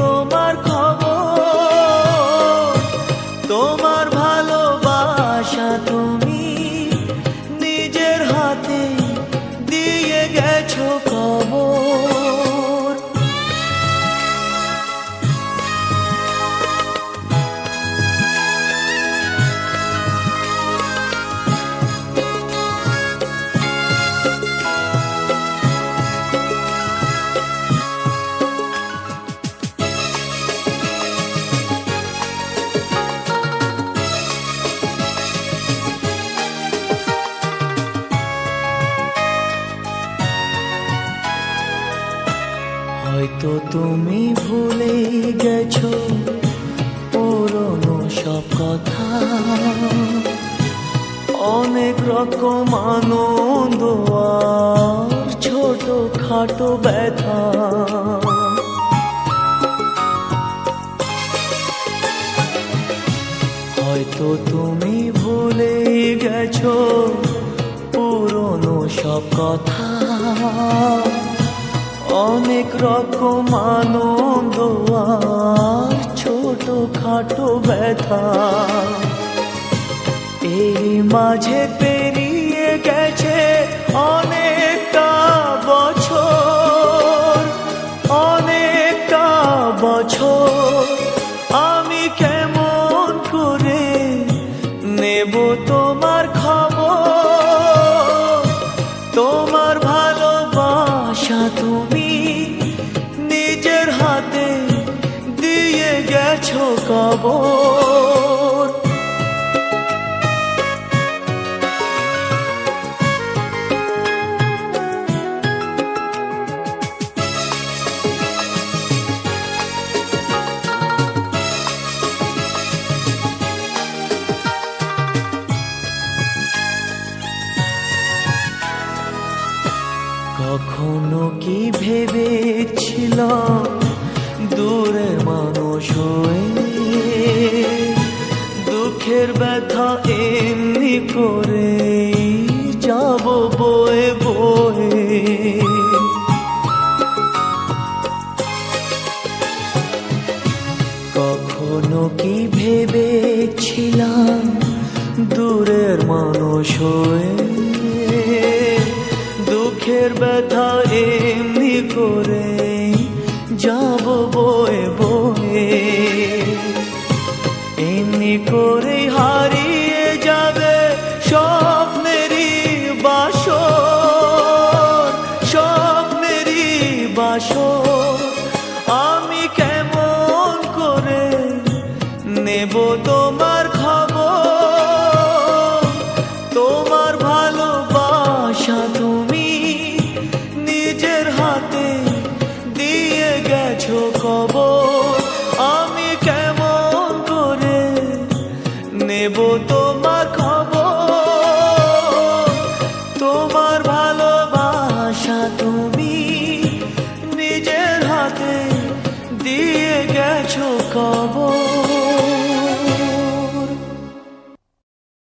তোমার খবর, তোমার ভালোবাসা তুমি নিজের হাতে দিয়ে গেছো কবর। হয়তো তুমি ভুলে গেছো পুরনো সব কথা, অনেক রকম আনন্দ আর ছোট খাটো ব্যথা। হয়তো তুমি ভুলে গেছো পুরনো সব কথা, অনেক রকম আনন্দ আর ছোট খাটো ব্যথা। এই মাঝে পেরিয়ে গেছে অনেকটা বছর, অনেকটা বছর। আমি কেমন করে নেব তোমার খবর, তোমার ভালোবাসা তুমি নিজের হাতে দিয়ে গেছো কবর। কখনো কি ভেবেছিলাম দূরের মানুষ হয়ে দুঃখের ব্যথা এমনি করে যাব বয়ে বয়ে। কখনো কি ভেবেছিলাম দূরের মানুষ হয়ে দুঃখের ব্যথা এমনি করে যাব বয়ে বয়ে। এমনি করে হারিয়ে যাবে স্বপ্নেরই বাসর, স্বপ্নেরই বাসর। আমি কেমন করে নেব তোমার খবর, তোমার ভালোবাসা তুমি নিজের হাতে দিয়ে গেছো কবর। আমি কেমন করে নেব তোমার খবর, তোমার ভালোবাসা তুমি নিজের হাতে দিয়ে গেছো কবর।